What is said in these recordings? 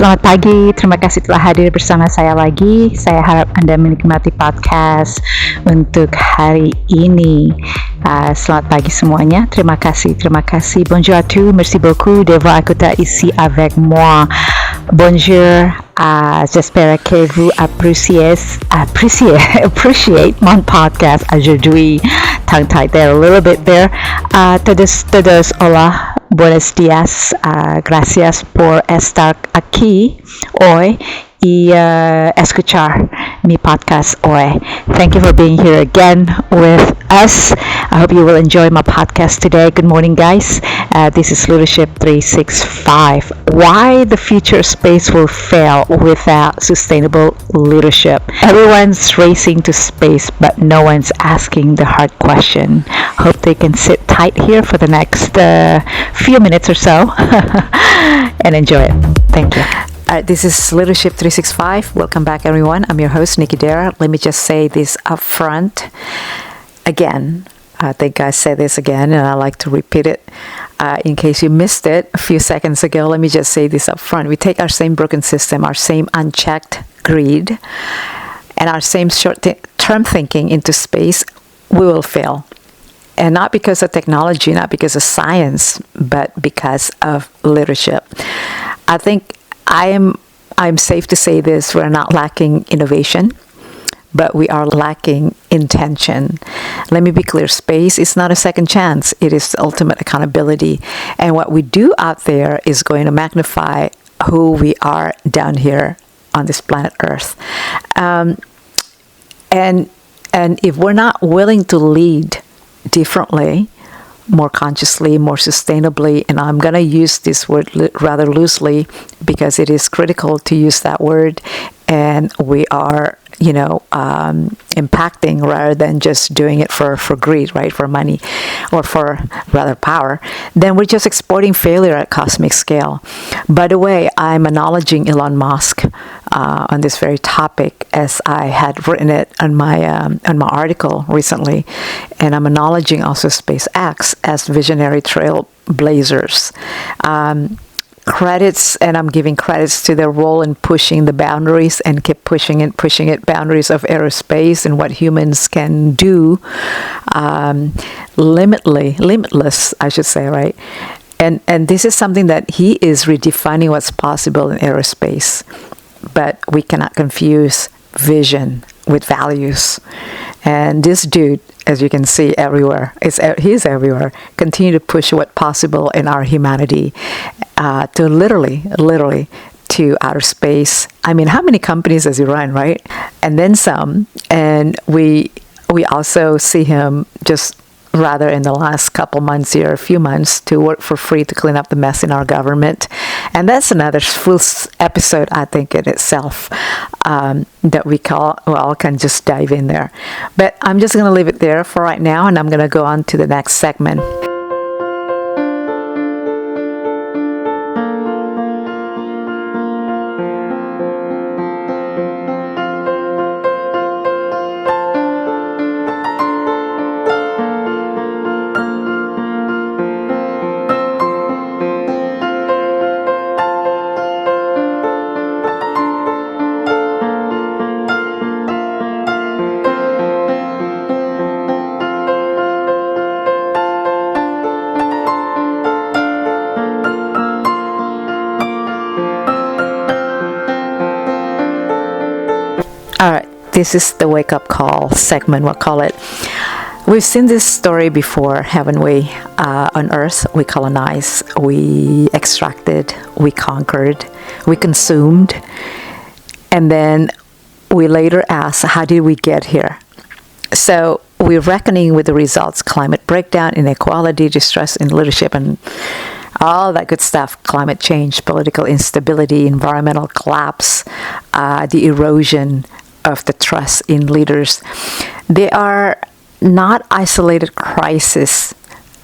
Selamat pagi, terima kasih telah hadir bersama saya lagi. Saya harap Anda menikmati podcast untuk hari ini. Selamat pagi semuanya, terima kasih. Bonjour à tous, merci beaucoup d'avoir écouté ici avec moi. Bonjour, j'espère que vous appréciez mon podcast aujourd'hui. Tongue-tied there a little bit there. Todos, hola. Buenos días, gracias por estar aquí hoy y escuchar mi podcast hoy. Thank you for being here again with us. I hope you will enjoy my podcast today. Good morning, guys. This is Leadership365. Why the future space will fail without sustainable leadership. Everyone's racing to space, but no one's asking the hard question. Hope they can sit tight here for the next few minutes or so and enjoy it. Thank you. This is Leadership365. Welcome back, everyone. I'm your host, Nicky Dare. Let me just say this up front again. I think I said this again, and I like to repeat it in case you missed it a few seconds ago. Let me just say this up front. We take our same broken system, our same unchecked greed, and our same short-term thinking into space, we will fail. And not because of technology, not because of science, but because of leadership. I think I'm safe to say this, we're not lacking innovation, but we are lacking intention. Let me be clear, space is not a second chance. It is the ultimate accountability. And what we do out there is going to magnify who we are down here on this planet Earth. And if we're not willing to lead differently, more consciously, more sustainably, and I'm going to use this word rather loosely because it is critical to use that word, and we are, impacting rather than just doing it for greed, right, for money, or for rather power, then we're just exporting failure at cosmic scale. By the way, I'm acknowledging Elon Musk on this very topic, as I had written it on my article recently, and I'm acknowledging also SpaceX as visionary trailblazers. Credits, and I'm giving credits to their role in pushing the boundaries and keep pushing it boundaries of aerospace and what humans can do, limitless, I should say, right? And this is something that he is redefining what's possible in aerospace, but we cannot confuse vision with values. And this dude, as you can see everywhere, he's everywhere, continue to push what's possible in our humanity to literally to outer space. I mean, how many companies does he run, right? And then some. And we also see him just rather in the last couple months here, a few months, to work for free to clean up the mess in our government. And that's another full episode, I think, in itself, that we can just dive in there. But I'm just going to leave it there for right now, and I'm going to go on to the next segment. All right, this is the wake-up call segment, we'll call it. We've seen this story before, haven't we? On Earth, we colonized, we extracted, we conquered, we consumed, and then we later asked, how did we get here? So we're reckoning with the results: climate breakdown, inequality, distress in leadership, and all that good stuff. Climate change, political instability, environmental collapse, the erosion of the trust in leaders. They are not isolated crises.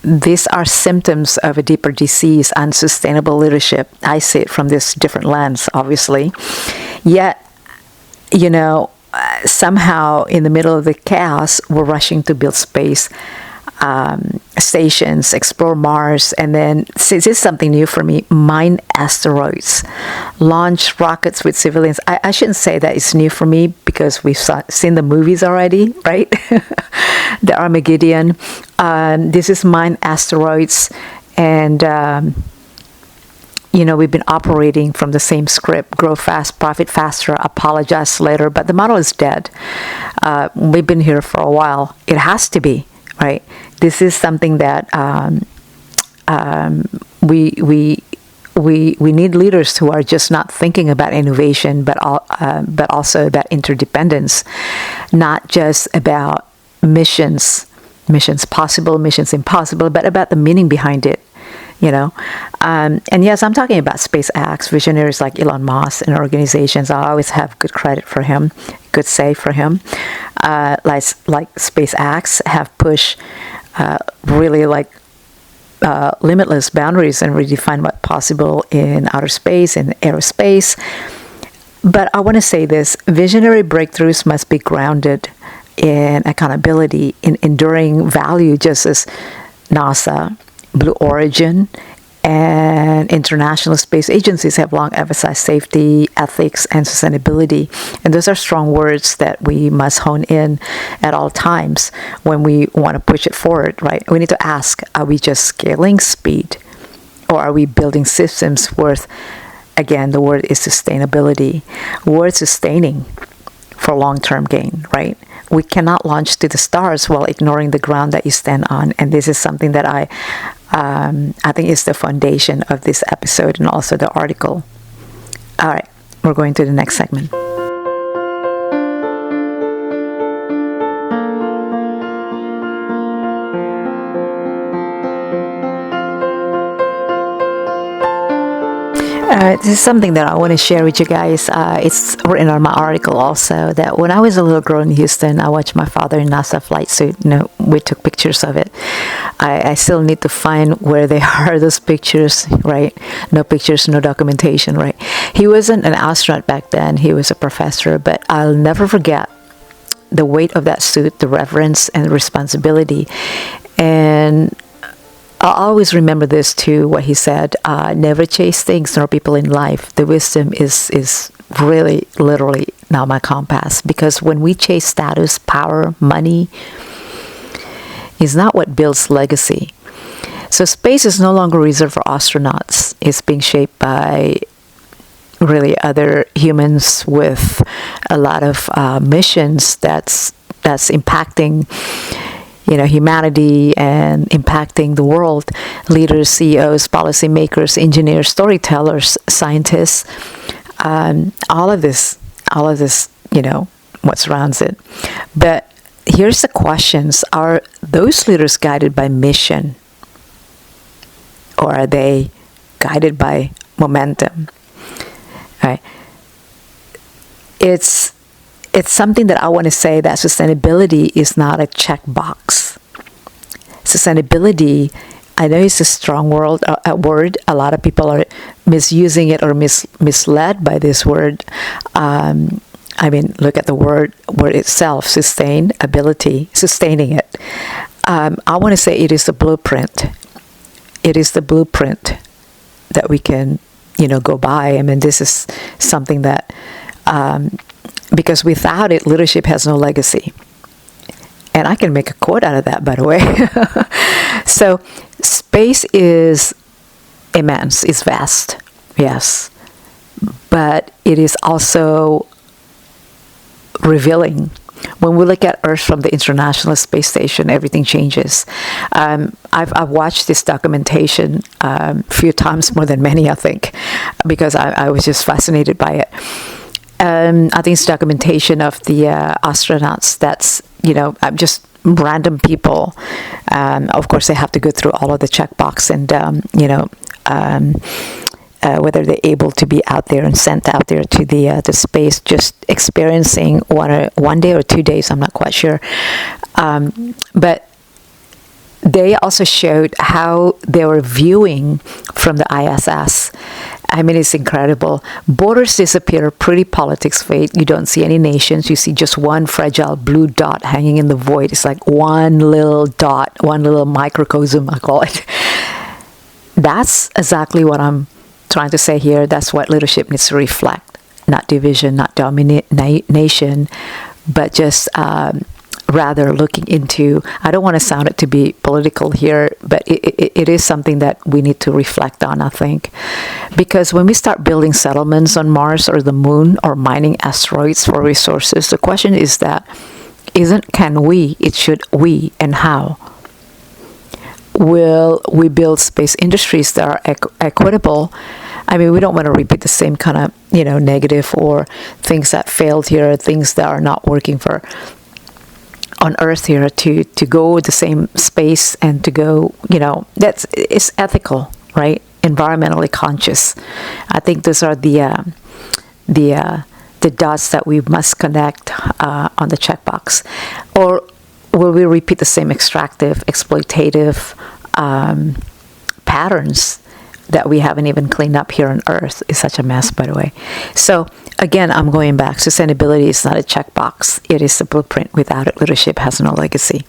These are symptoms of a deeper disease, unsustainable leadership. I see it from this different lens, obviously. Yet, somehow in the middle of the chaos, we're rushing to build space stations, explore Mars, and then this is something new for me: mine asteroids, launch rockets with civilians. I shouldn't say that it's new for me because we've seen the movies already, right? The Armageddon. This is mine asteroids, and we've been operating from the same script: grow fast, profit faster, apologize later. But the model is dead. We've been here for a while. It has to be, right? This is something that we need leaders who are just not thinking about innovation, but also about interdependence, not just about missions possible, missions impossible, but about the meaning behind it. And yes, I'm talking about SpaceX, visionaries like Elon Musk and organizations. I always have good credit for him, good say for him. Like SpaceX have pushed really limitless boundaries and redefine what's possible in outer space and aerospace. But I want to say this: visionary breakthroughs must be grounded in accountability, in enduring value, just as NASA, Blue Origin, and international space agencies have long emphasized safety, ethics, and sustainability. And those are strong words that we must hone in at all times when we want to push it forward, right? We need to ask, are we just scaling speed, or are we building systems worth, again, the word is sustainability, worth sustaining for long-term gain, right? We cannot launch to the stars while ignoring the ground that you stand on. And this is something that I think is the foundation of this episode and also the article. All right, we're going to the next segment. This is something that I want to share with you guys. It's written on my article also, that when I was a little girl in Houston, I watched my father in NASA flight suit. We took pictures of it. I still need to find where they are, those pictures, right? No pictures, no documentation, right? He wasn't an astronaut back then. He was a professor, but I'll never forget the weight of that suit, the reverence and responsibility. And I'll always remember this too, what he said: never chase things nor people in life. The wisdom is really, literally now my compass. Because when we chase status, power, money, is not what builds legacy. So space is no longer reserved for astronauts. It's being shaped by really other humans with a lot of missions that's impacting humanity and impacting the world. Leaders, CEOs, policymakers, engineers, storytellers, scientists, all of this, what surrounds it. But here's the questions: are those leaders guided by mission, or are they guided by momentum? Right? It's something that I want to say, that sustainability is not a checkbox. Sustainability, I know it's a strong word. A lot of people are misusing it or misled by this word. Look at the word itself: sustainability, sustaining it. I want to say it is the blueprint. It is the blueprint that we can, go by. This is something that, because without it, leadership has no legacy. And I can make a quote out of that, by the way. So space is immense, it's vast, yes. But it is also revealing. When we look at Earth from the International Space Station, everything changes. I've watched this documentation a few times, more than many, I think, because I was just fascinated by it. I think it's documentation of the astronauts. That's, just random people. Of course, they have to go through all of the checkbox and, whether they're able to be out there and sent out there to the space, just experiencing one day or 2 days. I'm not quite sure. But they also showed how they were viewing from the ISS I mean, it's incredible. Borders disappear, pretty politics fade. You don't see any nations. You see just one fragile blue dot hanging in the void. It's like one little dot, one little microcosm, I call it. That's exactly what I'm trying to say here. That's what leadership needs to reflect. Not division, not domination, but just rather looking into, I don't want to sound it to be political here, but it is something that we need to reflect on, I think. Because when we start building settlements on Mars or the moon or mining asteroids for resources, the question is that isn't can we, it should we, and how? Will we build space industries that are equitable? I mean, we don't want to repeat the same kind of, negative or things that failed here, things that are not working for on Earth here to go the same space and to go, it's ethical, right? Environmentally conscious. I think those are the dots that we must connect on the checkbox. Or will we repeat the same extractive, exploitative patterns that we haven't even cleaned up here on Earth? Is such a mess, by the way. So again, I'm going back. Sustainability is not a checkbox. It is the blueprint. Without it, leadership has no legacy.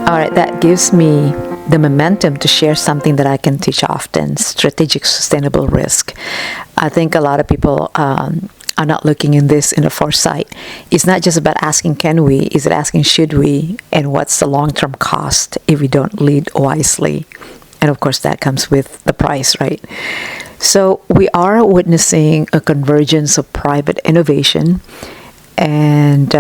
All right, that gives me the momentum to share something that I can teach often, strategic sustainable risk. I think a lot of people are not looking in this in a foresight. It's not just about asking can we, is it asking should we, and what's the long-term cost if we don't lead wisely. And of course that comes with the price, right? So we are witnessing a convergence of private innovation and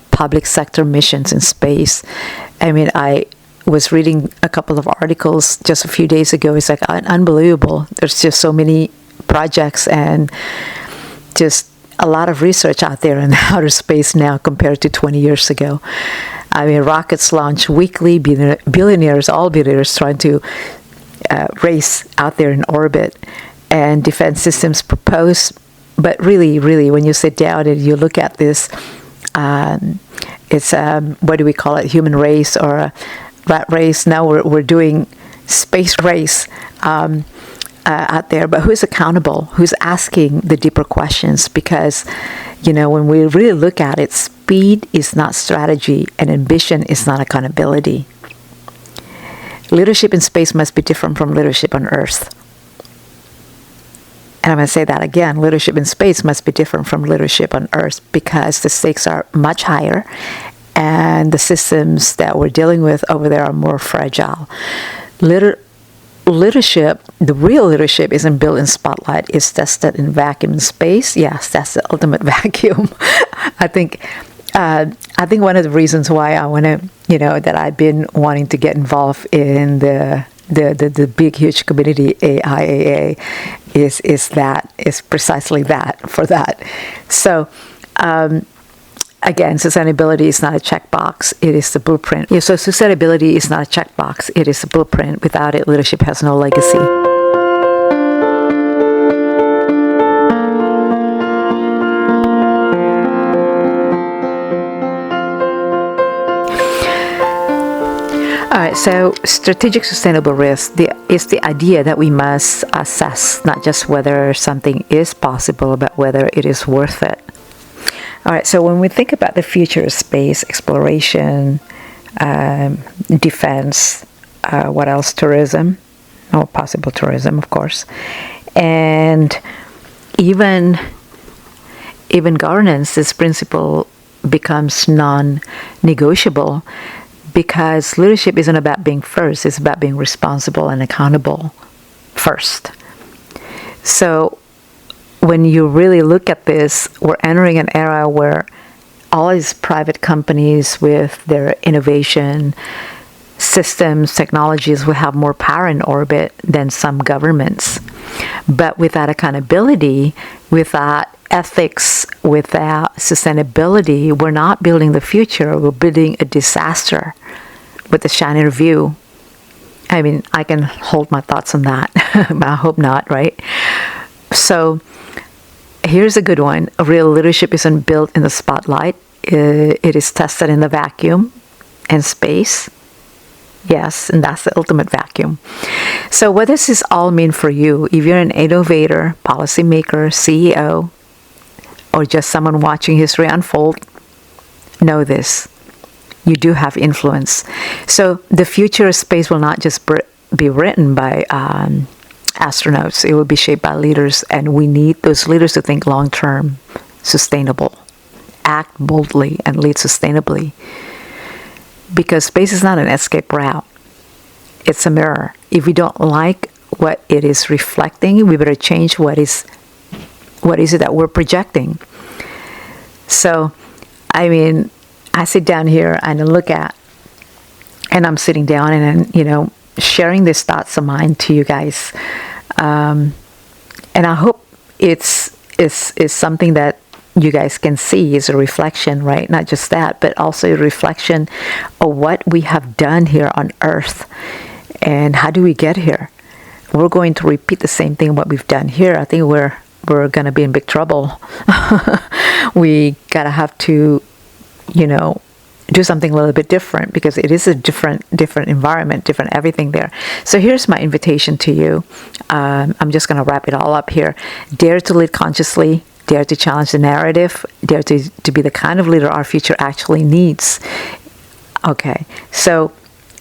public sector missions in space. I mean, I was reading a couple of articles just a few days ago. It's like unbelievable. There's just so many projects and just a lot of research out there in outer space now compared to 20 years ago. I mean, rockets launch weekly, billionaires, all billionaires trying to race out there in orbit, and defense systems propose. But really, when you sit down and you look at this, it's, what do we call it, human race or a rat race? Now we're doing space race out there. But who's accountable? Who's asking the deeper questions? Because, when we really look at it, speed is not strategy and ambition is not accountability. Leadership in space must be different from leadership on Earth. And I'm going to say that again, leadership in space must be different from leadership on Earth because the stakes are much higher and the systems that we're dealing with over there are more fragile. Leadership, the real leadership isn't built in spotlight, it's tested in vacuum in space. Yes, that's the ultimate vacuum. I think one of the reasons why I want to, that I've been wanting to get involved in the big, huge community AIAA is precisely that, for that. So, again, sustainability is not a checkbox, it is the blueprint. Yeah, so sustainability is not a checkbox, it is a blueprint. Without it, leadership has no legacy. All right, so strategic sustainable risk is the idea that we must assess not just whether something is possible, but whether it is worth it. All right, so when we think about the future of space exploration, defense, what else? Tourism, or possible tourism, of course, and even governance, this principle becomes non-negotiable. Because leadership isn't about being first, it's about being responsible and accountable first. So when you really look at this, we're entering an era where all these private companies with their innovation systems, technologies will have more power in orbit than some governments. But without accountability, without ethics, without sustainability, we're not building the future, we're building a disaster with a shinier view. I mean, I can hold my thoughts on that. I hope not, right? So here's a good one. Real leadership isn't built in the spotlight. It is tested in the vacuum and space. Yes, and that's the ultimate vacuum. So what does this all mean for you? If you're an innovator, policymaker, CEO, or just someone watching history unfold, know this. You do have influence. So the future of space will not just be written by astronauts. It will be shaped by leaders, and we need those leaders to think long-term, sustainable, act boldly, and lead sustainably. Because space is not an escape route. It's a mirror. If we don't like what it is reflecting, we better change what is it that we're projecting. So, I mean, I sit down here and look at, and I'm sitting down and sharing these thoughts of mine to you guys. And I hope it's something that you guys can see is a reflection, right? Not just that, but also a reflection of what we have done here on Earth. And how do we get here? We're going to repeat the same thing what we've done here. I think we're going to be in big trouble. We got to have to, do something a little bit different, because it is a different environment, different everything there. So here's my invitation to you. I'm just going to wrap it all up here. Dare to lead consciously. Dare to challenge the narrative. Dare to be the kind of leader our future actually needs. Okay, so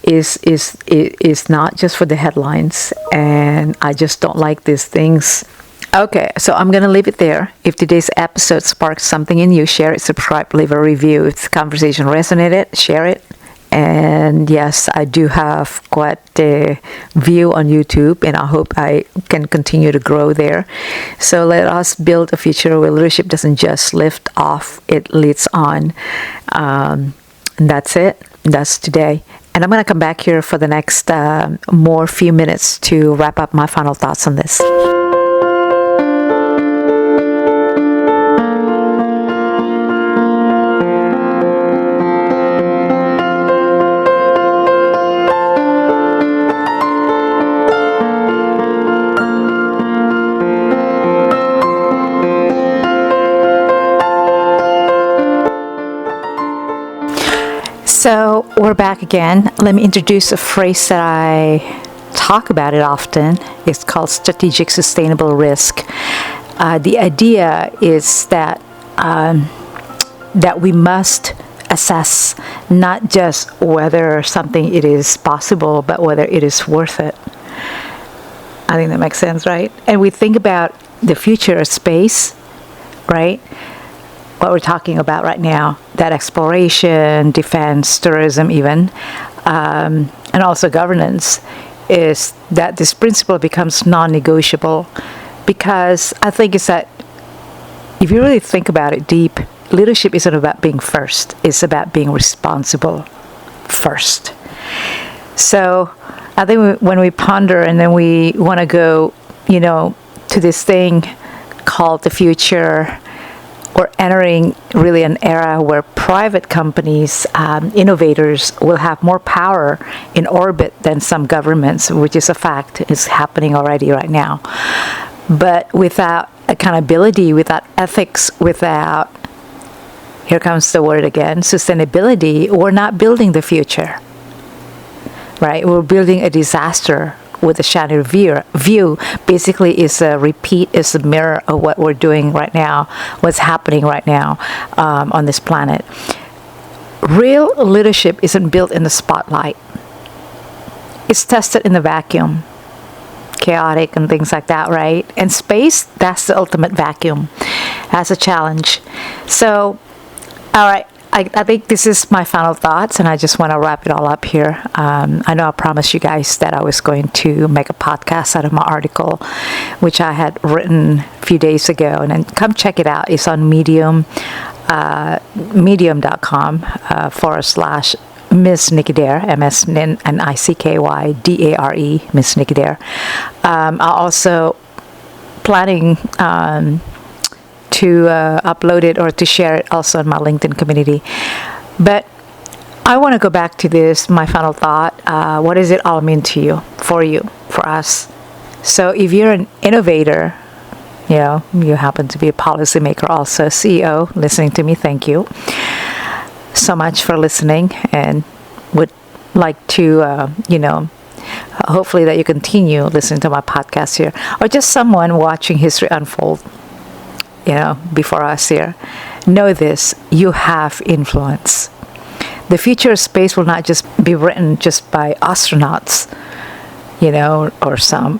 is not just for the headlines, and I just don't like these things. Okay, so I'm going to leave it there. If today's episode sparked something in you, share it, subscribe, leave a review. If the conversation resonated, share it. And yes, I do have quite a view on YouTube, and I hope I can continue to grow there. So let us build a future where leadership doesn't just lift off, it leads on. And that's it. That's today. And I'm going to come back here for the next more few minutes to wrap up my final thoughts on this. So we're back again. Let me introduce a phrase that I talk about it often. It's called strategic sustainable risk. The idea is that we must assess not just whether something it is possible, but whether it is worth it. I think that makes sense, right? And we think about the future of space, right? What we're talking about right now, that exploration, defense, tourism even, and also governance, is that this principle becomes non-negotiable, because I think it's that if you really think about it deep, leadership isn't about being first, it's about being responsible first. So I think when we ponder and then we want to go, to this thing called the future, we're entering really an era where private companies, innovators, will have more power in orbit than some governments, which is a fact. It's happening already right now. But without accountability, without ethics, without, here comes the word again, sustainability, we're not building the future, right? We're building a disaster with a shadow view. Basically is a repeat, is a mirror of what we're doing right now, what's happening right now on this planet. Real leadership isn't built in the spotlight. It's tested in the vacuum, chaotic and things like that, right? And space, that's the ultimate vacuum. That's a challenge. So, all right. I think this is my final thoughts, and I just want to wrap it all up here. I know I promised you guys that I was going to make a podcast out of my article, which I had written a few days ago, and then come check it out. It's on Medium, medium.com / Miss Nicky Dare, MSNICKYDARE, Miss Nicky Dare. I'm also planning to upload it or to share it also in my LinkedIn community. But I want to go back to this, my final thought. What does it all mean to you, for us? So if you're an innovator, you happen to be a policymaker, also CEO, listening to me, thank you so much for listening, and would like to, hopefully that you continue listening to my podcast here, or just someone watching history unfold, before us here, know this: you have influence. The future of space will not just be written just by astronauts, or some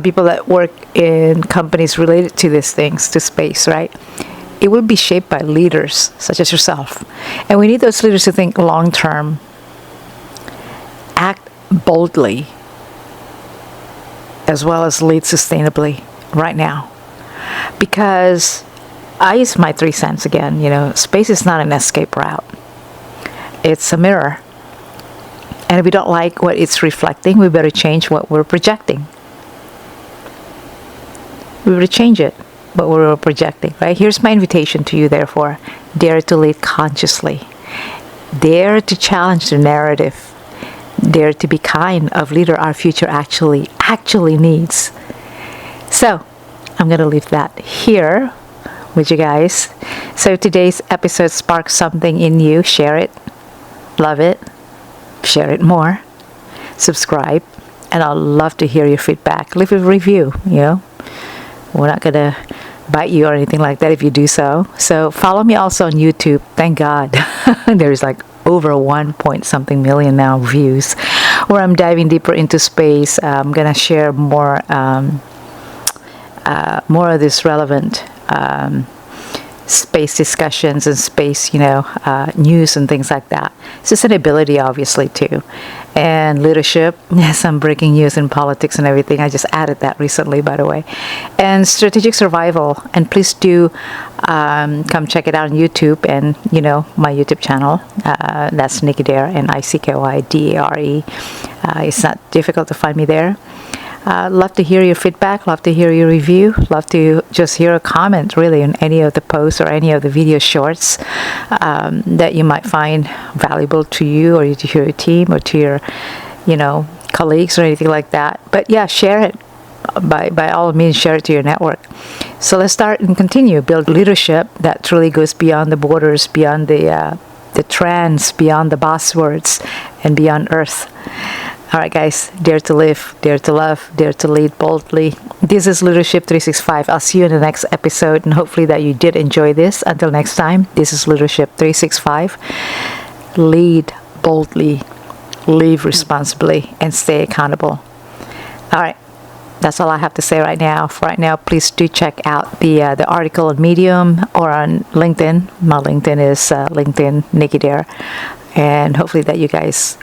people that work in companies related to these things, to space, right? It will be shaped by leaders such as yourself. And we need those leaders to think long term, act boldly, as well as lead sustainably right now. Because I use my 3 cents again, space is not an escape route. It's a mirror. And if we don't like what it's reflecting, we better change what we're projecting. We better change it, what we're projecting, right? Here's my invitation to you, therefore. Dare to lead consciously. Dare to challenge the narrative. Dare to be kind of leader our future actually needs. So, I'm going to leave that here with you guys. So if today's episode sparks something in you, share it, love it, share it more, subscribe, and I'd love to hear your feedback. Leave a review, We're not going to bite you or anything like that if you do so. So follow me also on YouTube. Thank God. There's like over 1 point something million now views, where I'm diving deeper into space. I'm going to share more of this relevant space discussions and space, news and things like that. Sustainability, obviously, too. And leadership. Some breaking news in politics and everything. I just added that recently, by the way. And strategic survival. And please do come check it out on YouTube and, my YouTube channel. That's Nicky Dare, NickydAre. It's not difficult to find me there. Love to hear your feedback, love to hear your review, love to just hear a comment really on any of the posts or any of the video shorts that you might find valuable to you or to your team or to your, colleagues or anything like that. But yeah, share it. By all means, share it to your network. So let's start and continue. Build leadership that truly goes beyond the borders, beyond the trends, beyond the buzzwords, and beyond Earth. All right, guys, dare to live, dare to love, dare to lead boldly. This is Leadership365. I'll see you in the next episode, and hopefully that you did enjoy this. Until next time, this is Leadership365. Lead boldly, live responsibly, and stay accountable. All right, that's all I have to say right now. For right now, please do check out the article on Medium or on LinkedIn. My LinkedIn is LinkedIn Nicky Dare. And hopefully that you guys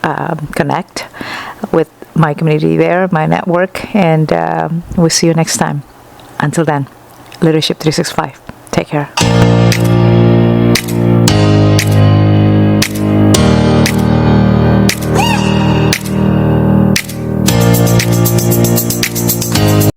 connect with my community there, my network, and we'll see you next time. Until then, Leadership365. Take care.